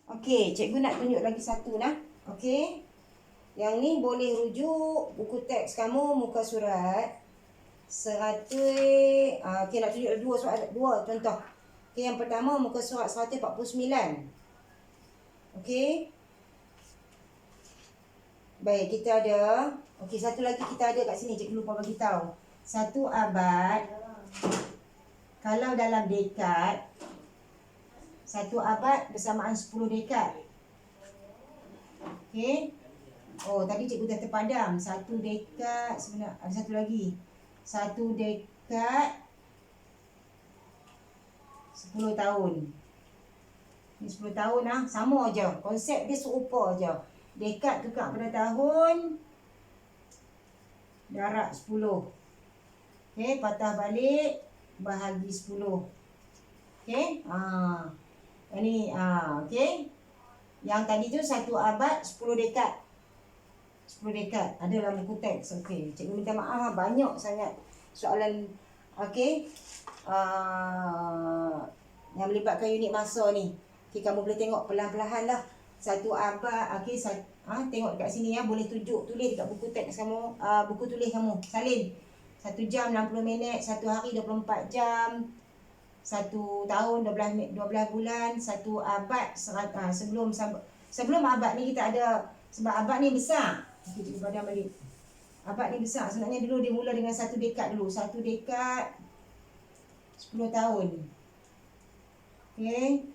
Okey, cikgu nak tunjuk lagi satu nah. Okey. Yang ni boleh rujuk buku teks kamu muka surat 100. Okey, nak tunjuk dua contoh. Okey, yang pertama muka surat 149. Okey. Baik, kita ada. Okey, satu lagi kita ada kat sini, cikgu lupa bagi tahu. Satu abad. Kalau dalam dekad, satu abad bersamaan 10 dekad. Okey. Oh, tadi cikgu dah terpadam. Satu dekad sebenarnya. Ada satu lagi. Satu dekad 10 tahun. Ni 10 tahun lah. Sama aja. Konsep dia serupa aja. Dekad tukar pada tahun. Darab 10. Okey, patah balik. Bahagi 10. Okey. Yang ni. Okey. Yang tadi tu satu abad 10 dekad. 10 dekad. Ada dalam buku teks. Okey. Cikgu minta maaf. Banyak sangat soalan. Okey. Yang melibatkan unit masa ni. Okey, kamu boleh tengok perlahan-lahan lah. Satu abad. Okey. Tengok dekat sini ya. Boleh tulis dekat buku teks kamu. Buku tulis kamu. Salin. 1 jam 60 minit. 1 hari 24 jam. 1 tahun 12 bulan. 1 abad. Sebelum abad ni kita ada. Sebab abad ni besar. Okey, cikgu padam balik. Abad ni besar. Sebenarnya dulu dia mula dengan 1 dekad dulu. 1 dekad 10 tahun. Okey.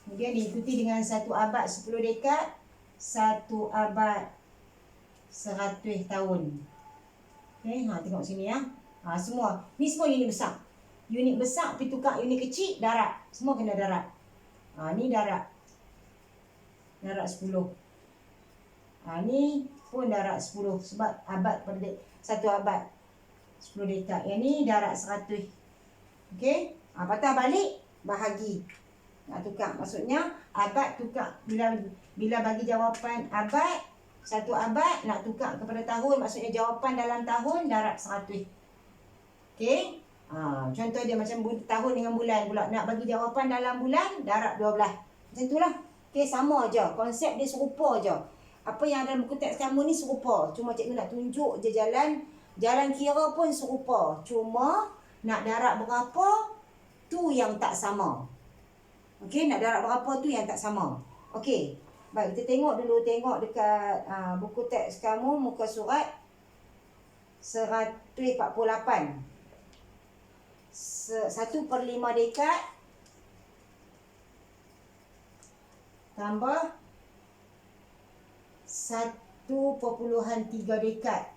Kemudian diikuti dengan 1 abad 10 dekad. 1 abad 100 tahun. Okey, tengok sini ya. Semua. Ni semua unit besar. Unit besar pergi tukar unit kecil, darab. Semua kena darab. Ni darab. Darab 10. Ni pun darab 10. Sebab abad pada 1 abad 10 dekad. Yang ni darab 100. Okey. Patah balik, bahagi. Nak tukar. Maksudnya abad tukar. Bila bagi jawapan abad, 1 abad nak tukar kepada tahun. Maksudnya jawapan dalam tahun darab 100. Okey. Contoh dia macam tahun dengan bulan pula. Nak bagi jawapan dalam bulan, darab 12. Macam itulah. Okey, sama aja. Konsep dia serupa aja. Apa yang ada dalam buku teks kamu ni serupa. Cuma cikgu nak tunjuk je jalan kira pun serupa. Cuma nak darab berapa, tu yang tak sama. Okey, nak darab berapa tu yang tak sama. Okey. Baik, kita tengok dulu. Tengok dekat buku teks kamu, muka surat 148. 1/5 dekad tambah 1/3 dekad.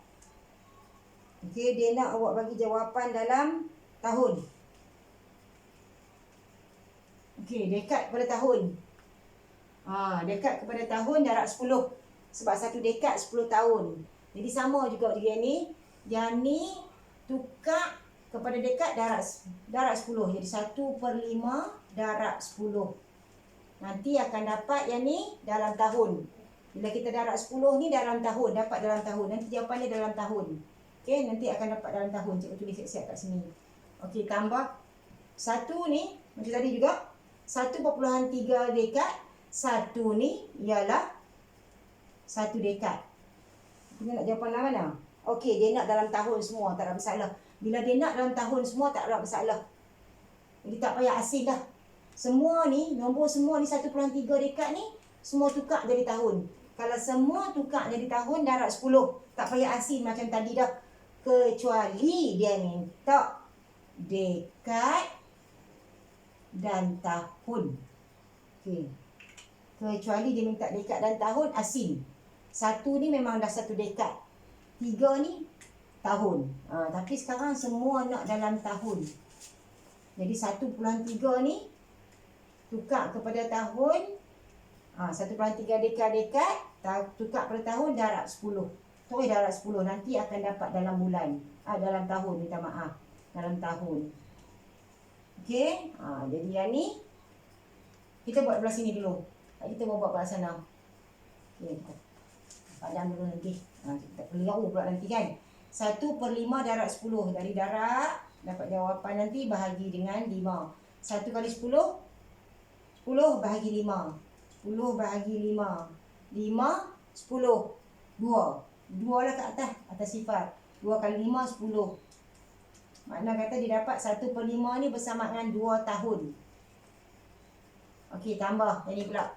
Okey, dia nak awak bagi jawapan dalam tahun. Okey, dekad kepada tahun. Dekad kepada tahun darab 10. Sebab 1 dekad 10 tahun. Jadi sama juga dia ni. Yang ni tukar kepada dekad darab 10. Jadi 1/5 darab 10. Nanti akan dapat yang ni dalam tahun. Bila kita darab 10 ni dalam tahun. Dapat dalam tahun. Nanti jawapannya dalam tahun. Okey, nanti akan dapat dalam tahun. Cikgu tulis siap-siap kat sini. Okey, tambah 1 ni. Macam tadi juga. 1/3 dekad. 1 ni ialah 1 dekad. Kita nak jawapan dalam mana? Okey, dia nak dalam tahun semua. Tak ada masalah. Bila dia nak dalam tahun semua, tak ada masalah. Jadi tak payah asing dah. Semua ni, nombor semua ni 1/3 dekad ni, semua tukar jadi tahun. Kalau semua tukar jadi tahun, darab 10. Tak payah asing macam tadi dah. Kecuali dia minta dekad dan tahun. Okey. Kecuali dia minta dekad dan tahun, asing. 1 ni memang dah 1 dekad. 3 ni tahun. Tapi sekarang semua nak dalam tahun. Jadi 1/3 ni tukar kepada tahun. 1/3 dekad tukar pada tahun darab 10. Terus darab 10. Nanti akan dapat dalam bulan. Dalam tahun, minta maaf. Dalam tahun. Okey. Jadi yang ni kita buat belah sini dulu. Kita buat belah sana. Okey. Padam dulu nanti. Kita keliru pula nanti kan. 1/5 darab 10. Dari darab dapat jawapan nanti bahagi dengan 5. 1 kali 10 10 bahagi 5. 10 bahagi 5. 5, 10. 2. 2 lah kat atas sifar. 2 kali 5, 10. Makna kata dia dapat 1/5 ni bersama dengan 2 tahun. Okey, tambah. Jadi pula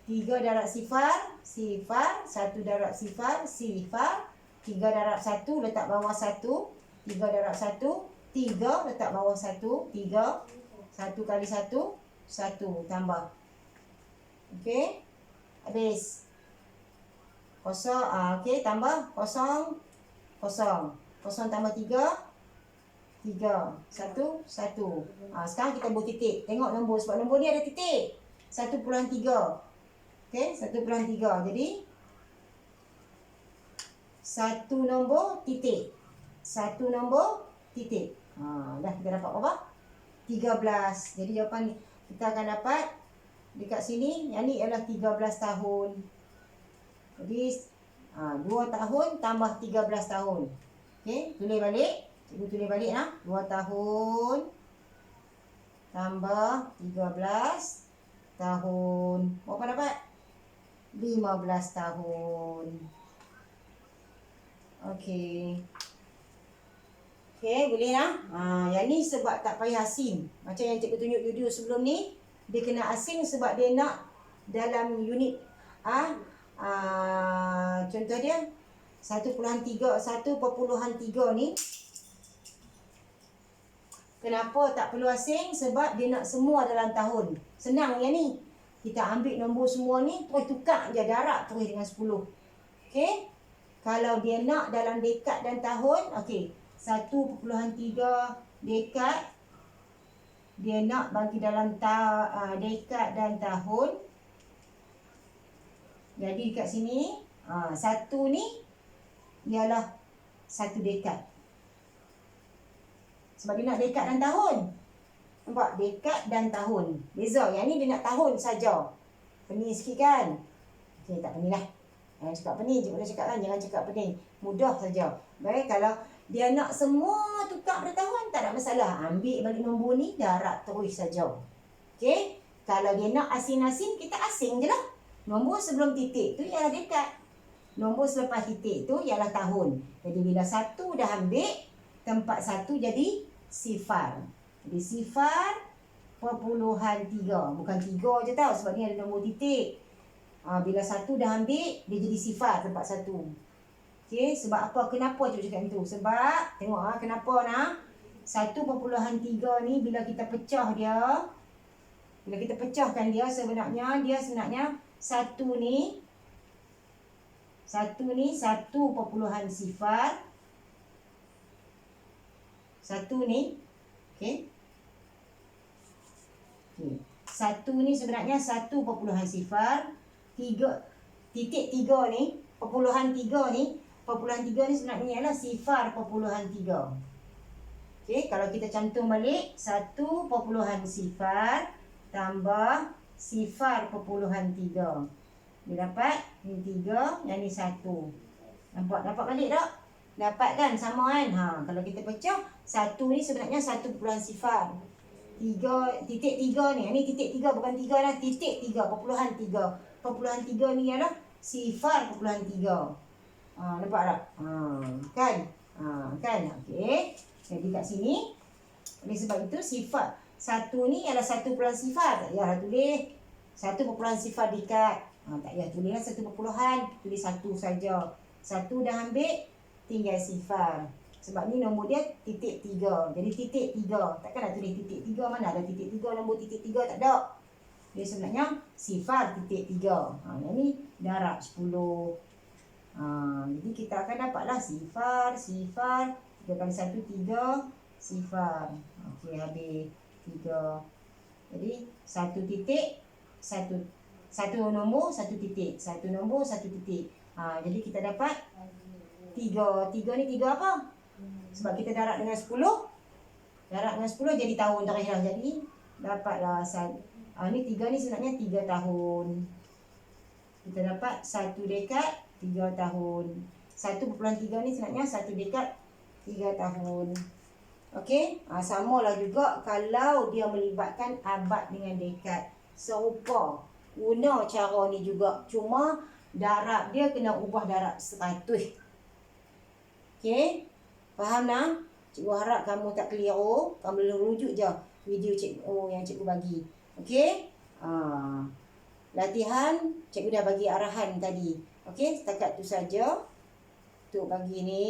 3 darab sifar, sifar. 1 darab sifar, sifar. 3 darab 1 letak bawah 1. 3 darab 1, 3 letak bawah 1. 3. 1 kali 1, 1. Tambah. Okey. Habis. Kosong. Okey, tambah. Kosong. Kosong. Kosong tambah 3. 3. 1, 1. Sekarang kita buat titik. Tengok nombor. Sebab nombor ni ada titik. 1/3. Okey, 1/3. Jadi, 1 nombor titik. 1 nombor titik. Dah kita dapat berapa? 13. Jadi jawapan kita akan dapat dekat sini. Yang ni ialah 13 tahun. Jadi, 2 tahun tambah 13 tahun. Okey, tulis balik. Cikgu tulis balik lah. 2 tahun tambah 13 tahun. Berapa dapat? 15 tahun. Okey. Okey, boleh lah. Yang ni sebab tak payah asing. Macam yang cikgu tunjuk video sebelum ni. Dia kena asing sebab dia nak dalam unit contoh dia 1/3 ni. Kenapa tak perlu asing? Sebab dia nak semua dalam tahun. Senang yang ni. Kita ambil nombor semua ni, terus tukar je darab terus dengan 10. Okey? Kalau dia nak dalam dekad dan tahun, okey. 1/3 dekad. Dia nak bagi dalam dekad dan tahun. Jadi kat sini, 1 ni ialah 1 dekad. Sebab dia nak dekad dan tahun. Nampak? Dekad dan tahun. Beza. Yang ni dia nak tahun saja. Pening sikit kan? Okey, tak pening lah. Jangan cakap pening. Cikgu dah cakap kan, jangan cakap pening. Mudah saja. Baik, kalau dia nak semua tukar pada tahun, tak ada masalah. Ambil balik nombor ni, darab terus saja. Okey? Kalau dia nak asing-asing, kita asing je lah. Nombor sebelum titik tu ialah dekad. Nombor selepas titik tu ialah tahun. Jadi bila 1 dah ambil, tempat 1 jadi sifar. Jadi sifar %3. Bukan 3 je tau, sebab ni ada nombor titik. Bila 1 dah ambil, dia jadi sifar tempat 1. Okey, sebab apa? Kenapa cikgu cakap itu? Sebab, tengok kenapa nak? 1/3 ni bila kita pecah dia, bila kita pecahkan dia sebenarnya 1 ni 1 sifar. 1 ni, okey. 1 ni sebenarnya 1 sifar. 3 ni, %3 ni sebenarnya ialah sifar %3. Okey, kalau kita cantum balik 1 sifar tambah sifar %3. Dia dapat ni 3, yang ni 1. Nampak? Dapat balik tak? Dapat kan? Sama kan? Kalau kita pecah, 1 ni sebenarnya 1 sifar. 3 ni. Ni titik 3 bukan 3 lah. Titik 3, %3. %3 ni adalah sifar %3. Nampak tak? Kan? Kan? Okey. Jadi kat sini, oleh sebab itu sifar 1 ni adalah 1 sifar. Tak payah tulis 1 sifar dekad. Tak payah tulis lah 1 tulis 1 saja. 1 dah ambil, tinggal sifar. Sebab ni nombor dia titik 3. Jadi titik 3. Takkan nak tulis titik 3? Mana ada titik 3? Nombor titik 3 tak ada. Dia sebenarnya sifar titik 3. Yang ni darab 10. Jadi kita akan dapatlah sifar. 3 kali 1, 3. Sifar. Okey, habis 3. Jadi 1 titik, 1 nombor, 1 titik. 1 nombor, 1 titik. Jadi kita dapat 3. 3 ni 3 apa? Sebab kita darab dengan 10. Darab dengan 10 jadi tahun terakhir. Jadi dapatlah ni 3 ni sebenarnya 3 tahun. Kita dapat 1 dekad 3 tahun. 1/3 ni sebenarnya 1 dekad 3 tahun. Okey, samalah juga kalau dia melibatkan abad dengan dekad. serupa. Guna cara ni juga. Cuma darab dia kena ubah darab 100. Okey? Faham nak? Cikgu harap kamu tak keliru. Kamu boleh rujuk je video cikgu yang cikgu bagi. Okey? Latihan cikgu dah bagi arahan tadi. Okey? Setakat tu saja. Untuk bagi ni.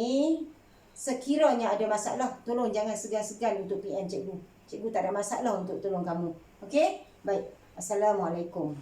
Sekiranya ada masalah, tolong jangan segan-segan untuk PM cikgu. Cikgu tak ada masalah untuk tolong kamu. Okey? Baik. Assalamualaikum.